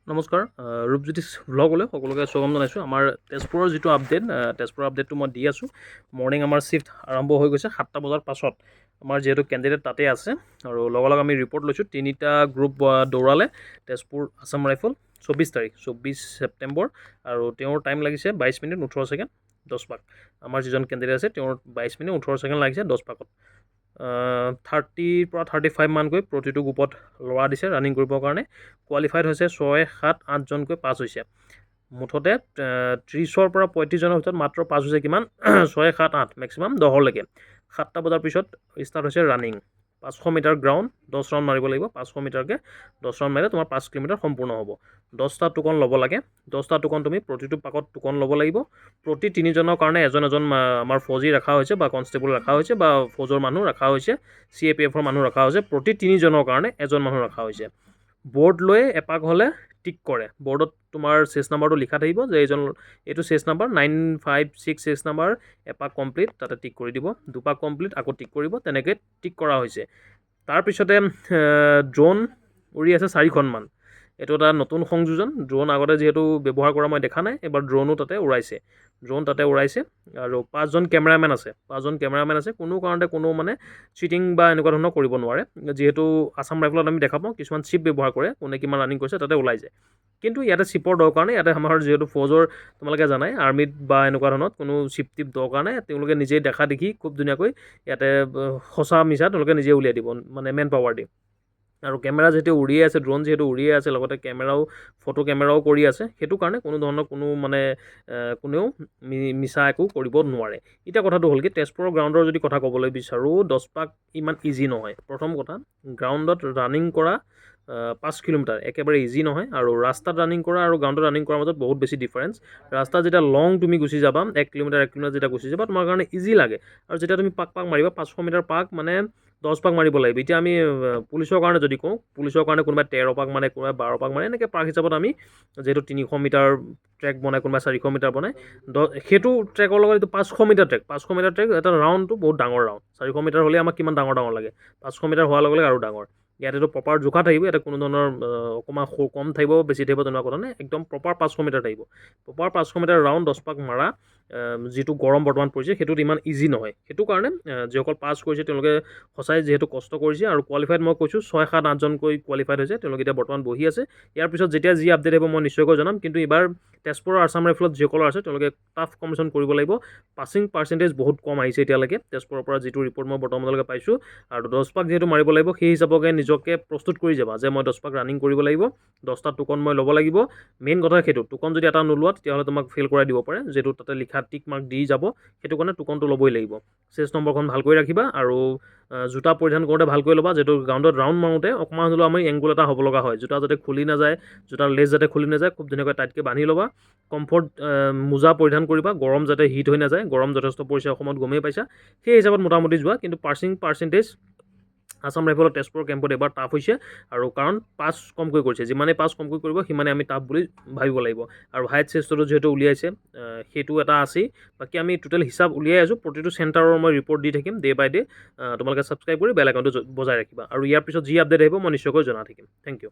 নমস্কাৰ ৰূপজ্যোতিষ ভ্লগলৈ সকলোকে স্বাগতম জনাইছোঁ। আমাৰ তেজপুৰৰ যিটো তেজপুৰৰ আপডেটটো মই দি আছোঁ। মৰ্ণিং আমাৰ শিফ্ট আৰম্ভ হৈ গৈছে 7টা বজাৰ পাছত। আমাৰ যিহেতু কেণ্ডিডেট তাতে আছে আৰু লগালগ আমি ৰিপৰ্ট লৈছোঁ। 3টা গ্ৰুপ দৌৰালে তেজপুৰ আছাম ৰাইফল 24 ছেপ্টেম্বৰ আৰু তেওঁৰ টাইম লাগিছে 22 মিনিট 18 ছেকেণ্ড 10 পাক। আমাৰ যিজন কেণ্ডিডেট আছে তেওঁৰ 22 মিনিট 18 ছেকেণ্ড লাগিছে 10 পাকত। 30ৰ পৰা 35 মানকৈ প্ৰতিটো গ্ৰুপত ল'ৰা দিছে ৰানিং কৰিবৰ কাৰণে। কোৱালিফাইড হৈছে 6, 7, 8জনকৈ পাছ হৈছে। মুঠতে 30ৰ পৰা 35জনৰ ভিতৰত মাত্ৰ পাছ হৈছে কিমান 6, 7, 8 মেক্সিমাম 10লৈকে। 7টা বজাৰ পিছত ষ্টাৰ্ট হৈছে ৰানিং। 500 মিটাৰ গ্ৰাউণ্ড 10 ৰাউণ্ড মাৰিব লাগিব। 500 মিটাৰকৈ 10 ৰাউণ্ড মাৰিলে তোমাৰ 5 কিলোমিটাৰ সম্পূৰ্ণ হ'ব। 10টা টোকন ল'ব লাগে। 10টা টোকন তুমি প্ৰতিটো পাকত টোকন ল'ব লাগিব। প্ৰতি 3জনৰ কাৰণে এজন আমাৰ ফৌজী ৰখা হৈছে বা কনষ্টেবল ৰখা হৈছে বা ফৌজৰ মানুহ ৰখা হৈছে, CAPFৰ মানুহ ৰখা হৈছে। প্ৰতি 3জনৰ কাৰণে এজন মানুহ ৰখা হৈছে। বৰ্ড লৈ এপাক হ'লে টিক কৰে। বৰ্ডত তোমাৰ চেছ নাম্বাৰটো লিখা থাকিব যে এইটো চেছ নাম্বাৰ 956 চেছ নাম্বাৰ, এপাক কমপ্লিট তাতে টিক কৰি দিব। দুপাক কমপ্লিট আকৌ টিক কৰিব। তেনেকৈ টিক কৰা হৈছে। তাৰপিছতে ড্ৰোন উৰি আছে 4খনমান। এইটো এটা নতুন সংযোজন। ড্ৰোন আগতে যিহেতু ব্যৱহাৰ কৰা মই দেখা নাই, এবাৰ ড্ৰোনো তাতে উৰাইছে। আৰু 5জন কেমেৰামেন আছে। 5জন কেমেৰামেন আছে। কোনো কাৰণতে কোনো চিটিং বা এনেকুৱা ধৰণৰ কৰিব নোৱাৰে। যিহেতু আছাম ৰাইফলত আমি দেখা পাওঁ কিছুমান চিপ ব্যৱহাৰ কৰে, কোনে কিমান ৰানিং কৰিছে তাতে ওলাই যায়। কিন্তু ইয়াতে চিপৰ দৰকাৰ নাই। ইয়াতে আমাৰ যিহেতু ফৌজৰ তোমালোকে জানাই আৰ্মিত বা এনেকুৱা ধৰণত কোনো চিপ টিপ দৰকাৰ নাই। তেওঁলোকে নিজেই দেখা দেখি খুব ধুনীয়াকৈ ইয়াতে সঁচা মিছা তেওঁলোকে নিজে উলিয়াই দিব মেন পাৱাৰ দি। আৰু কেমেৰা যিহেতু উৰিয়ে আছে, ড্ৰোন যিহেতু উৰিয়ে আছে, লগতে ফটো কেমেৰাও কৰি আছে, সেইটো কাৰণে কোনো ধৰণৰ কোনেও মিছা একো কৰিব নোৱাৰে। এতিয়া কথাটো হ'ল কি তেজপুৰৰ গ্ৰাউণ্ডৰ যদি কথা ক'বলৈ বিচাৰোঁ, 10 পাক ইমান ইজি নহয়। প্ৰথম কথা গ্ৰাউণ্ডত ৰানিং কৰা 5 কিলোমিটাৰ একেবাৰে ইজি নহয়। আৰু ৰাস্তাত ৰানিং কৰা আৰু গ্ৰাউণ্ডত ৰানিং কৰাৰ মাজত বহুত বেছি ডিফাৰেঞ্চ। ৰাস্তাত যেতিয়া লং তুমি গুচি যাবা 1 কিলোমিটাৰ যেতিয়া গুচি যাবা তোমাৰ কাৰণে ইজি লাগে। আৰু যেতিয়া তুমি পাক মাৰিবা 500 মিটাৰ পাক 10 পাক মাৰিব লাগিব। এতিয়া আমি পুলিচৰ কাৰণে যদি কওঁ, পুলিচৰ কাৰণে কোনোবাই 13 পাক মাৰে, কোনোবাই 12 পাক মাৰে। এনেকৈ পাক হিচাপত আমি যিহেতু 300 মিটাৰ ট্ৰেক বনাই, কোনোবাই 400 মিটাৰ বনায়, সেইটো ট্ৰেকৰ লগত এইটো 500 মিটাৰ ট্ৰেক। 500 মিটাৰ ট্ৰেক এটা ৰাউণ্ডটো বহুত ডাঙৰ ৰাউণ্ড। 400 মিটাৰ হ'লে আমাক কিমান ডাঙৰ লাগে। 500 মিটাৰ হোৱাৰ লগে লগে আৰু ডাঙৰ। ইয়াতেতো প্ৰপাৰ জোখা থাকিব। ইয়াতে কোনো ধৰণৰ অকণমান কম থাকিব বেছি থাকিব তেনেকুৱা কথা নাই। একদম প্ৰপাৰ 500 মিটাৰ থাকিব। প্ৰপাৰ 500 মিটাৰ ৰাউণ্ড 10 পাক মাৰা যিটো গৰম বৰ্তমান পৰিছে সেইটোত ইমান ইজি নহয়। সেইটো কাৰণে যিসকল পাছ কৰিছে তেওঁলোকে সঁচাই যিহেতু কষ্ট কৰিছে। আৰু কোৱালিফাইড মই কৈছোঁ 6, 7, 8জনকৈ কোৱালিফাইড হৈছে। তেওঁলোকে এতিয়া বৰ্তমান বহি আছে। ইয়াৰ পিছত যেতিয়া যি আপডেট আহিব মই নিশ্চয়কৈ জনাম। কিন্তু এইবাৰ তেজপুৰৰ আছাম ৰাইফলত যিসকলৰ আছে তেওঁলোকে টাফ কম্পিটিশ্যন কৰিব লাগিব। পাছিং পাৰ্চেণ্টেজ বহুত কম আহিছে এতিয়ালৈকে তেজপুৰৰ পৰা যিটো ৰিপৰ্ট মই বৰ্তমানলৈকে পাইছোঁ। আৰু 10 পাক যিহেতু মাৰিব লাগিব সেই হিচাপকে নিজকে প্ৰস্তুত কৰি যাবা যে মই 10 পাক ৰানিং কৰিব লাগিব, 10টা টোকন মই ল'ব লাগিব। মেইন কথা সেইটো, টোকন যদি এটা নোলোৱা তেতিয়াহ'লে তোমাক ফেইল কৰাই দিব পাৰে। যিহেতু তাতে লিখা টিক মাৰ্ক দি যাব, সেইটো কাৰণে টোকনটো ল'বই লাগিব। চেছ নম্বৰখন ভালকৈ ৰাখিবা আৰু জোতা পৰিধান কৰোঁতে ভালকৈ ল'বা। যিহেতু গ্ৰাউণ্ডত ৰাউণ্ড মাৰোঁতে অকণমান হ'লেও আমি এংগুল এটা হ'ব লগা হয়। জোতা যাতে খুলি নাযায়, জোতাৰ লেচ যাতে খুলি নাযায়, খুব ধুনীয়াকৈ টাইটকৈ বান্ধি ল'বা। কমফৰ্ট মোজা পৰিধান কৰিবা, গৰম যাতে হিট হৈ নাযায়। গৰম যথেষ্ট পৰিছে অসমত, গমেই পাইছা। সেই হিচাপত মোটামুটি যোৱা। কিন্তু পাৰ্চেণ্টেজ আছাম ৰাইফলৰ তেজপুৰ কেম্পত এবাৰ টাফ হৈছে। আৰু কাৰণ পাছ কমকৈ কৰিছে, যিমানেই পাছ কমকৈ কৰিব সিমানে আমি টাফ বুলি ভাবিব লাগিব। আৰু হাইট চেষ্টটো যিহেতু উলিয়াইছে সেইটো এটা আছেই। বাকী আমি টোটেল হিচাপ উলিয়াই আছোঁ। প্ৰতিটো চেণ্টাৰৰ মই ৰিপৰ্ট দি থাকিম ডে বাই ডে। তোমালোকে ছাবস্ক্ৰাইব কৰি বেল আইকনটো বজাই ৰাখিবা। আৰু ইয়াৰ পিছত যি আপডেট আহিব মই নিশ্চয়কৈ জনাই থাকিম। Thank U.